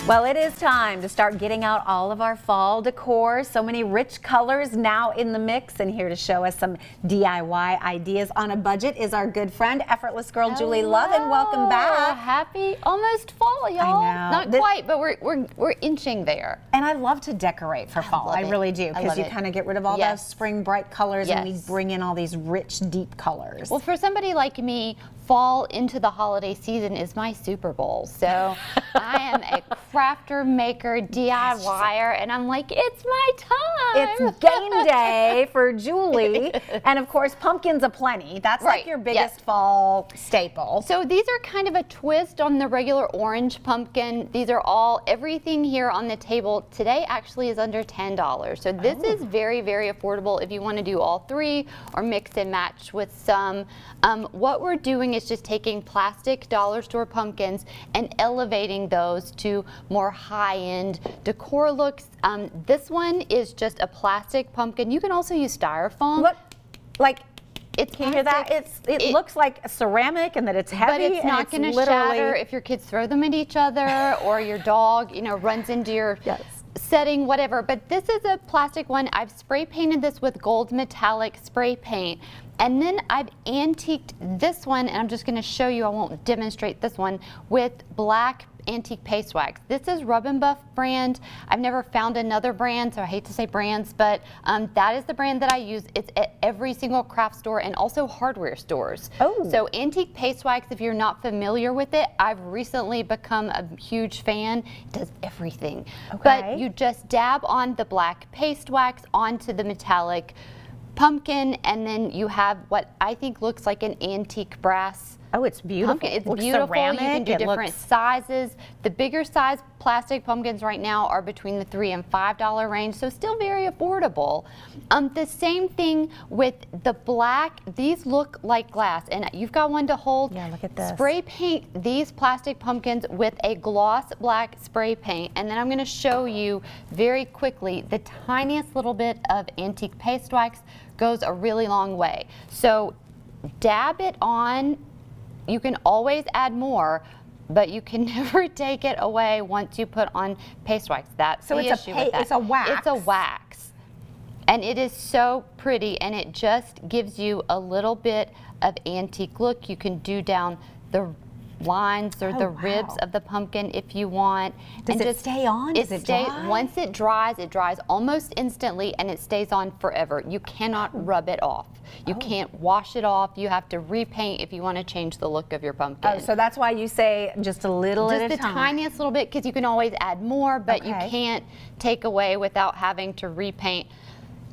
Well, it is time to start getting out all of our fall decor. So many rich colors now in the mix, and here to show us some DIY ideas on a budget is our good friend, Effortless Girl Julie Loven. Welcome back. Happy almost fall, y'all. I know. Not quite, but we're inching there. And I love to decorate for fall. I really do, because you kind of get rid of all those spring bright colors and we bring in all these rich, deep colors. Well, for somebody like me, fall into the holiday season is my Super Bowl. So I am a crafter, maker, DIYer, and I'm like, it's my time. It's game day for Julie. And of course, pumpkins aplenty. That's like your biggest fall staple. So these are kind of a twist on the regular orange pumpkin. These are everything here on the table today actually is under $10. So this is very, very affordable if you want to do all three or mix and match with some. What we're doing is just taking plastic dollar store pumpkins and elevating those to more high-end decor looks. This one is just a plastic pumpkin. You can also use styrofoam. Look, like, it's can you hear that? It looks like a ceramic and that it's heavy. But it's not going to shatter if your kids throw them at each other or your dog, runs into your setting, whatever. But this is a plastic one. I've spray painted this with gold metallic spray paint. And then I've antiqued this one, and I'm just going to show you, I won't demonstrate this one, with black antique paste wax. This is Rub and Buff brand. I've never found another brand, so I hate to say brands, but that is the brand that I use. It's at every single craft store and also hardware stores. So antique paste wax, if you're not familiar with it, I've recently become a huge fan. It does everything. But you just dab on the black paste wax onto the metallic pumpkin, and then you have what I think looks like an antique brass. Oh, it's beautiful. Pumpkin. It's beautiful. Ceramic. You can do different sizes. The bigger size plastic pumpkins right now are between the $3 and $5 range, so still very affordable. The same thing with the black. These look like glass, and you've got one to hold. Yeah, look at this. Spray paint these plastic pumpkins with a gloss black spray paint, and then I'm going to show you very quickly the tiniest little bit of antique paste wax goes a really long way. So dab it on. You can always add more, but you can never take it away once you put on paste wax. That's the issue with that. It's a wax. It's a wax. And it is so pretty, and it just gives you a little bit of antique look. You can do down the lines or the ribs of the pumpkin if you want. Does it stay on? Does it dry? Once it dries almost instantly, and it stays on forever. You cannot rub it off. You can't wash it off. You have to repaint if you want to change the look of your pumpkin. Oh, so that's why you say just a little at a time. Just the tiniest little bit, because you can always add more, but you can't take away without having to repaint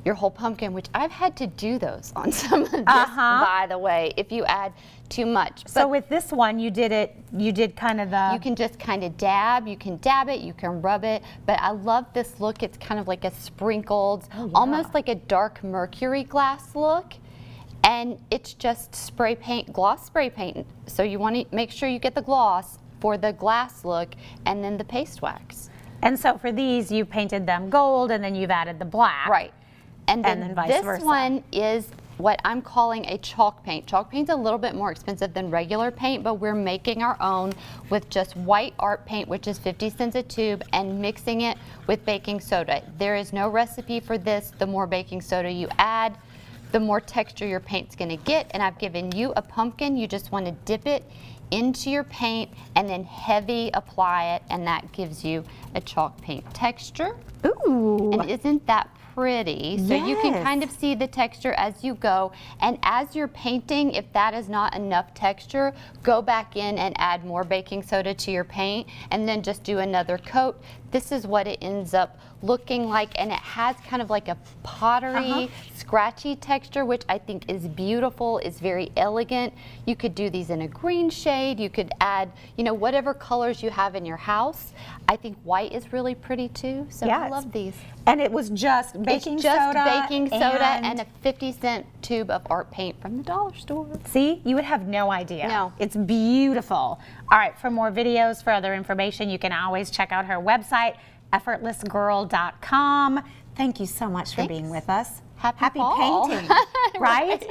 your whole pumpkin, which I've had to do those on some of this, by the way, if you add too much. So with this one, you did kind of the... You can just kind of dab, you can dab it, you can rub it, but I love this look. It's kind of like a sprinkled, almost like a dark mercury glass look. And it's just spray paint, gloss spray paint. So you want to make sure you get the gloss for the glass look and then the paste wax. And so for these, you painted them gold and then you've added the black. Right. And then vice versa. This one is what I'm calling a chalk paint. Chalk paint's a little bit more expensive than regular paint, but we're making our own with just white art paint, which is 50 cents a tube, and mixing it with baking soda. There is no recipe for this. The more baking soda you add, the more texture your paint's gonna get. And I've given you a pumpkin. You just wanna dip it into your paint and then heavy apply it, and that gives you a chalk paint texture. Ooh. And isn't that pretty? So you can kind of see the texture as you go, and as you're painting, if that is not enough texture, go back in and add more baking soda to your paint and then just do another coat. This is what it ends up looking like, and it has kind of like a pottery, scratchy texture, which I think is beautiful, is very elegant. You could do these in a green shade. You could add, whatever colors you have in your house. I think white is really pretty too, so I love these. And it was just baking soda and a 50-cent tube of art paint from the dollar store. See, you would have no idea. No. It's beautiful. All right, for more videos, for other information, you can always check out her website, effortlessgirl.com. Thank you so much for being with us. Happy fall. Painting, right?